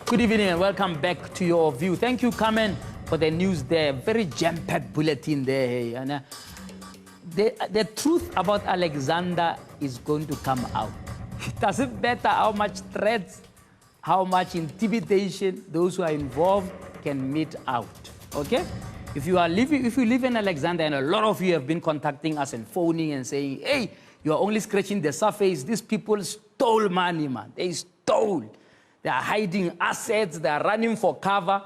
Good evening and welcome back to your view. Thank you, Carmen, for the news there. Very jam-packed bulletin there. And the truth about Alexander is going to come out. It doesn't matter how much threats, how much intimidation those who are involved can meet out. Okay? If you live in Alexander, and a lot of you have been contacting us and phoning and saying, hey, you are only scratching the surface. These people stole money, man. They stole. They are hiding assets. They are running for cover.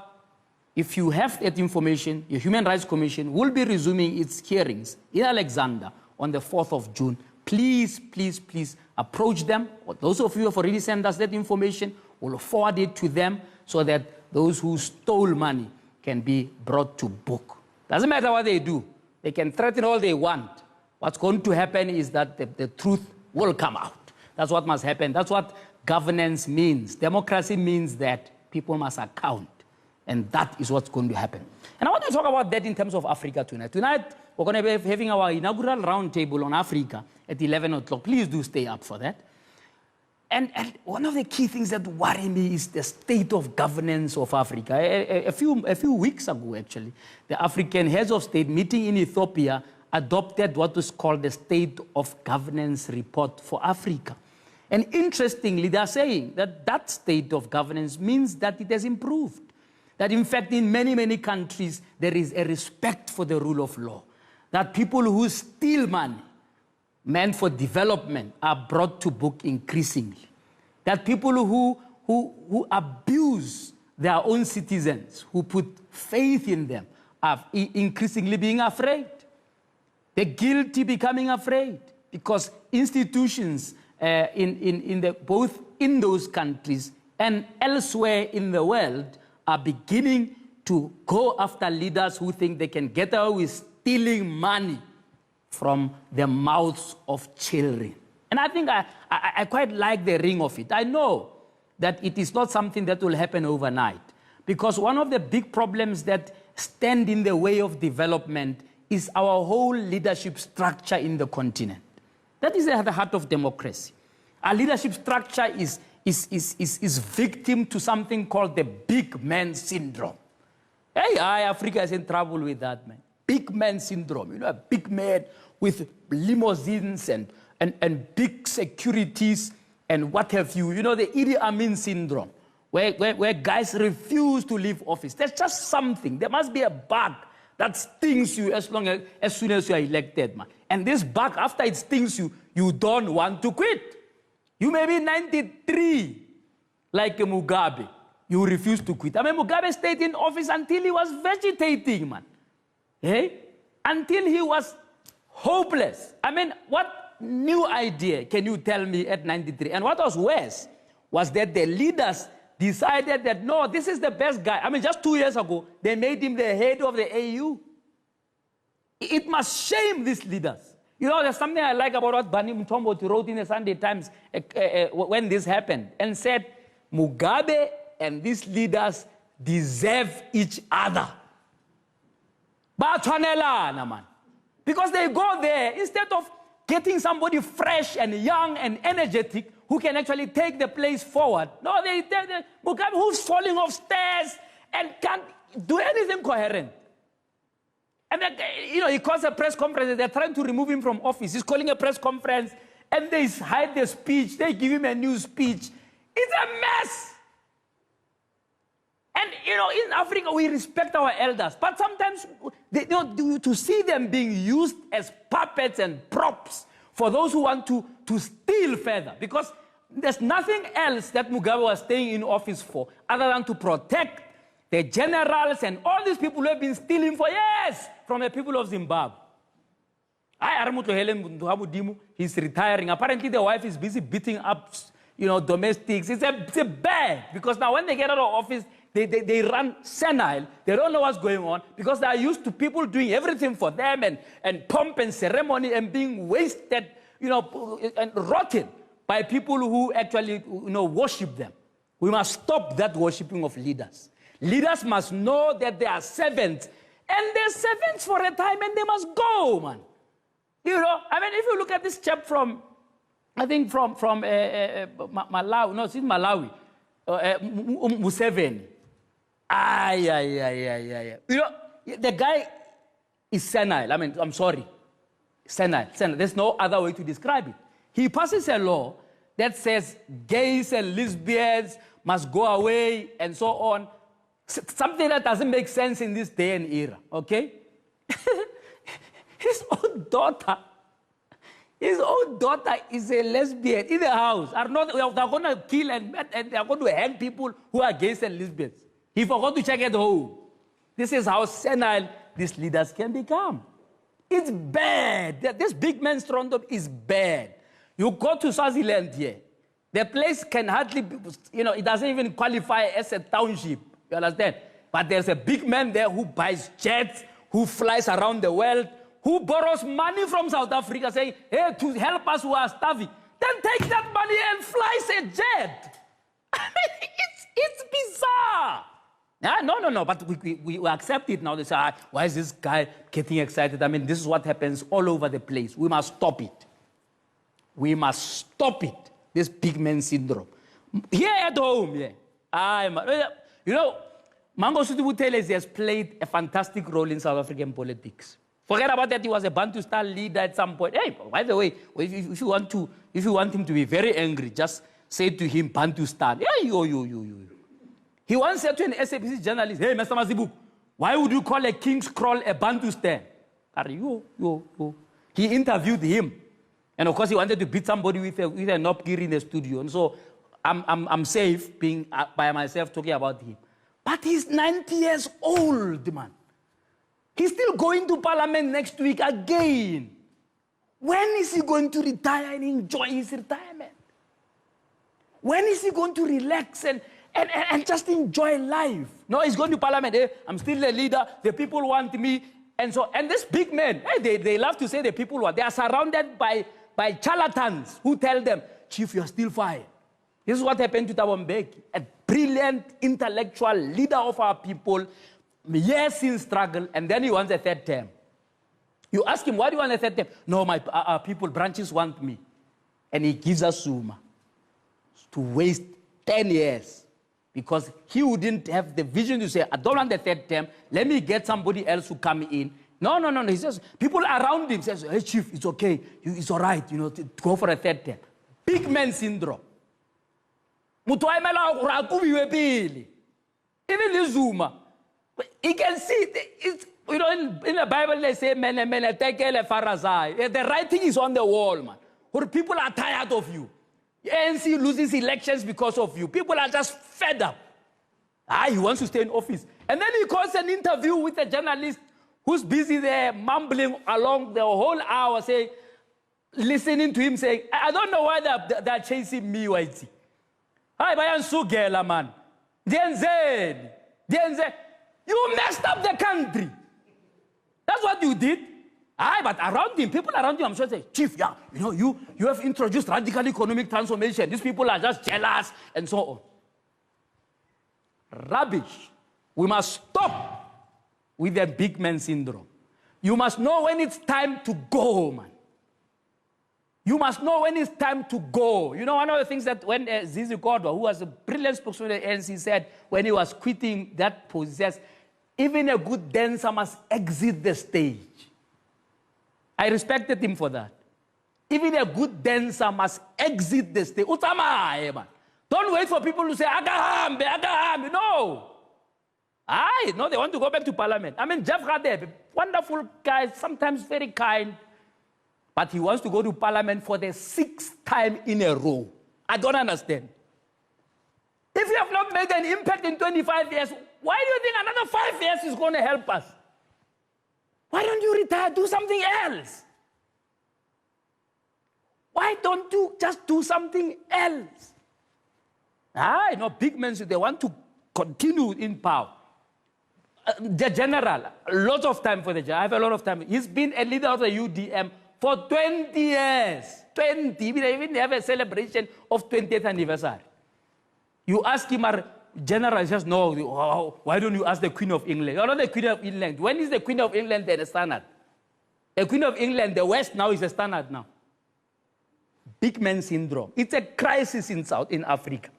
If you have that information, your Human Rights Commission will be resuming its hearings in Alexander on the 4th of June. Please, please, please approach them. Or those of you who have already sent us that information, will forward it to them so that those who stole money can be brought to book. Doesn't matter what they do. They can threaten all they want. What's going to happen is that the truth will come out. That's what must happen. That's what governance means. Democracy means that people must account. And that is what's going to happen. And I want to talk about that in terms of Africa tonight. Tonight, we're going to be having our inaugural roundtable on Africa at 11 o'clock. Please do stay up for that. And one of the key things that worry me is the state of governance of Africa. A few weeks ago, actually, the African heads of state meeting in Ethiopia adopted what was called the State of Governance Report for Africa. And interestingly, they are saying that that state of governance means that it has improved. That in fact, in many, many countries, there is a respect for the rule of law. That people who steal money meant for development are brought to book increasingly. That people who abuse their own citizens, who put faith in them, are increasingly being afraid. The guilty becoming afraid because institutions both in those countries and elsewhere in the world are beginning to go after leaders who think they can get away with stealing money from the mouths of children. And I think I quite like the ring of it. I know that it is not something that will happen overnight, because one of the big problems that stand in the way of development is our whole leadership structure in the continent. That is at the heart of democracy. Our leadership structure is victim to something called the big man syndrome. Hey, Africa is in trouble with that, man. Big man syndrome. You know, a big man with limousines and big securities and what have you. You know, the Idi Amin syndrome, where guys refuse to leave office. There's just something. There must be a bug that stings you as soon as you are elected, man. And this bug, after it stings you, you don't want to quit. You may be 93, like Mugabe. You refuse to quit. I mean, Mugabe stayed in office until he was vegetating, man. Hey? Until he was hopeless. I mean, what new idea can you tell me at 93? And what was worse was that the leaders decided that, no, this is the best guy. I mean, just 2 years ago, they made him the head of the AU. It must shame these leaders. You know, there's something I like about what Bani Mthombo wrote in the Sunday Times when this happened, and said, Mugabe and these leaders deserve each other. Because they go there, instead of getting somebody fresh and young and energetic who can actually take the place forward. No, they Mugabe, who's falling off stairs and can't do anything coherent. And then, you know, he calls a press conference. They're trying to remove him from office. He's calling a press conference, and they hide the speech. They give him a new speech. It's a mess. And, you know, in Africa, we respect our elders. But sometimes, to see them being used as puppets and props for those who want to steal further. Because there's nothing else that Mugabe was staying in office for other than to protect the generals and all these people who have been stealing for years from the people of Zimbabwe. He's retiring. Apparently, the wife is busy beating up, you know, domestics. It's a bad, because now when they get out of office, they run senile. They don't know what's going on because they are used to people doing everything for them and pomp and ceremony and being wasted, you know, and rotten by people who actually, you know, worship them. We must stop that worshiping of leaders. Leaders must know that they are servants, and they're servants for a time, and they must go, man. You know, I mean, if you look at this chap from, I think from Malawi, no, it's in Malawi, Museveni. Ay. You know, the guy is senile. I mean, I'm sorry. Senile. There's no other way to describe it. He passes a law that says gays and lesbians must go away and so on. Something that doesn't make sense in this day and era, okay? His own daughter is a lesbian in the house. They're going to kill and they're going to hang people who are gays and lesbians. He forgot to check at home. This is how senile these leaders can become. It's bad. This big man's throne is bad. You go to Swaziland here, the place can hardly, it doesn't even qualify as a township. You understand? But there's a big man there who buys jets, who flies around the world, who borrows money from South Africa, saying, hey, to help us who are starving. Then take that money and flies a jet. I mean, it's bizarre. No, but we accept it now. They say, why is this guy getting excited? I mean, this is what happens all over the place. We must stop it. We must stop it, this big man syndrome. Here at home, Mangosuthu Buthelezi has played a fantastic role in South African politics. Forget about that, he was a Bantustan leader at some point. Hey, by the way, if you want him to be very angry, just say to him, Bantustan. He once said to an SABC journalist, hey, Mr. Mazibu, why would you call a king's crawl a Bantustan? He interviewed him. And of course, he wanted to beat somebody with a knobgear in the studio. And so I'm safe being by myself talking about him. But he's 90 years old, man. He's still going to Parliament next week again. When is he going to retire and enjoy his retirement? When is he going to relax and just enjoy life? No, he's going to Parliament. Hey, I'm still a leader. The people want me. And this big man, hey, they love to say the people want. They are surrounded by charlatans who tell them, Chief, you're still fine. This is what happened to Thabo Mbeki, a brilliant intellectual leader of our people, years in struggle, and then he wants a third term. You ask him, why do you want a third term? No, our people, branches want me. And he gives us Zuma to waste 10 years because he wouldn't have the vision to say, I don't want the third term, let me get somebody else to come in. No. He says, people around him says, hey, Chief, it's okay. It's all right, to go for a third term. Big man syndrome. Even this Zuma, he can see, in the Bible they say, the writing is on the wall, man. Where people are tired of you. ANC loses elections because of you. People are just fed up. He wants to stay in office. And then he calls an interview with a journalist who's busy there mumbling along the whole hour, listening to him saying, I don't know why they're chasing me, Whitey. Hi, Bayan Sugela, man. DNZ. You messed up the country. That's what you did. But around him, people around him, I'm sure say, Chief, you have introduced radical economic transformation. These people are just jealous and so on. Rubbish. We must stop with the big man syndrome. You must know when it's time to go, man. You must know when it's time to go. One of the things that when Zizi Kodwa, who was a brilliant spokesman of the ANC, said when he was quitting that post, he says, even a good dancer must exit the stage. I respected him for that. Even a good dancer must exit the stage. Don't wait for people to say, Agahambe. No. No, they want to go back to Parliament. I mean, Jeff Radebe, wonderful guy, sometimes very kind. But he wants to go to Parliament for the 6th time in a row. I don't understand. If you have not made an impact in 25 years, why do you think another 5 years is going to help us? Why don't you retire? Do something else. Why don't you just do something else? Big men, they want to continue in power. The general, a lot of time for the general. I have a lot of time. He's been a leader of the UDM for 20 years. 20. They even have a celebration of 20th anniversary. You ask him, general, he says, no, why don't you ask the Queen of England? You're not the Queen of England. When is the Queen of England then a standard? The Queen of England, the West now is a standard now. Big man syndrome. It's a crisis in Africa.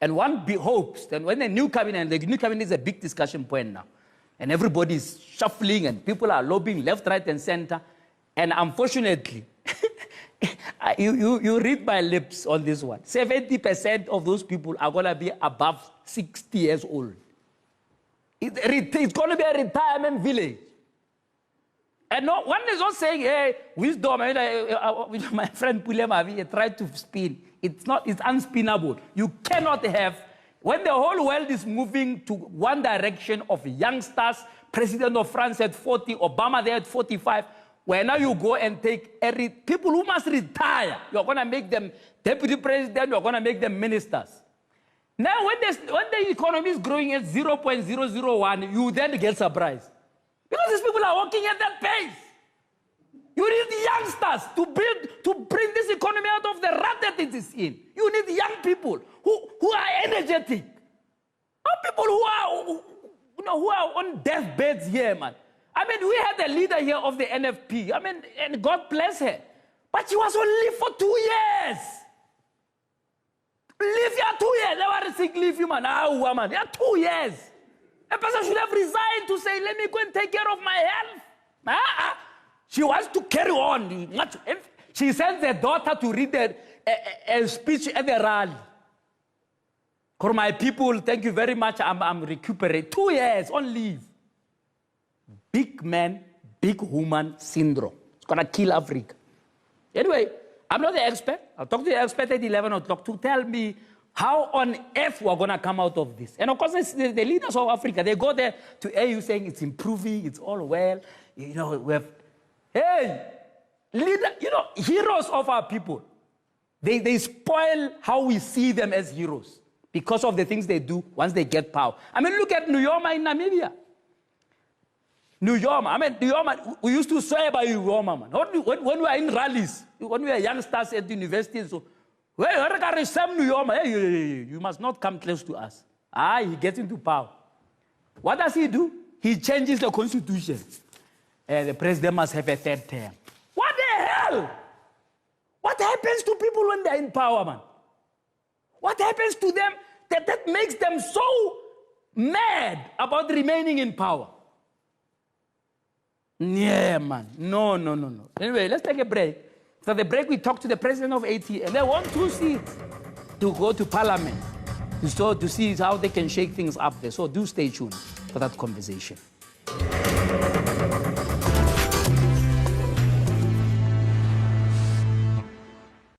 And one hopes that when the new cabinet is a big discussion point now, and everybody is shuffling and people are lobbying left, right, and center. And unfortunately, you read my lips on this one. 70% of those people are going to be above 60 years old. It's going to be a retirement village. And no one is not saying, hey, wisdom. My friend Pulemavi tried to spin. It's unspinnable. You cannot have, when the whole world is moving to one direction of youngsters, President of France at 40, Obama there at 45, where now you go and take people who must retire. You're going to make them deputy president, you're going to make them ministers. Now, when the economy is growing at 0.001, you then get surprised. Because these people are working at that pace. You need youngsters to bring this economy out of the rut that it is in. You need young people who are energetic. Not people who are on deathbeds here, man. I mean, we had a leader here of the NFP. I mean, and God bless her. But she was only for 2 years. Leave here 2 years. Never sick leave you, man. Woman. Yeah, 2 years. A person should have resigned to say, let me go and take care of my health. She wants to carry on. She sends her daughter to read a speech at the rally. For my people, thank you very much. I'm recuperating. 2 years on leave. Big man, big woman syndrome. It's going to kill Africa. Anyway, I'm not the expert. I'll talk to the expert at 11 o'clock to tell me how on earth we're going to come out of this. And of course, the leaders of Africa, they go there to AU saying it's improving, it's all well. You know, we have, hey, heroes of our people. They spoil how we see them as heroes because of the things they do once they get power. I mean, look at Newzroom in Namibia. Newzroom, we used to swear by Newzroom, man. When we were in rallies, when we were youngsters at the university, so, hey, you must not come close to us. He gets into power. What does he do? He changes the constitution. The president must have a third term. What the hell? What happens to people when they're in power, man? What happens to them that makes them so mad about remaining in power? Yeah, man. No. Anyway, let's take a break. For the break, we talk to the president of ATM. They want 2 seats to go to parliament to see how they can shake things up there. So do stay tuned for that conversation.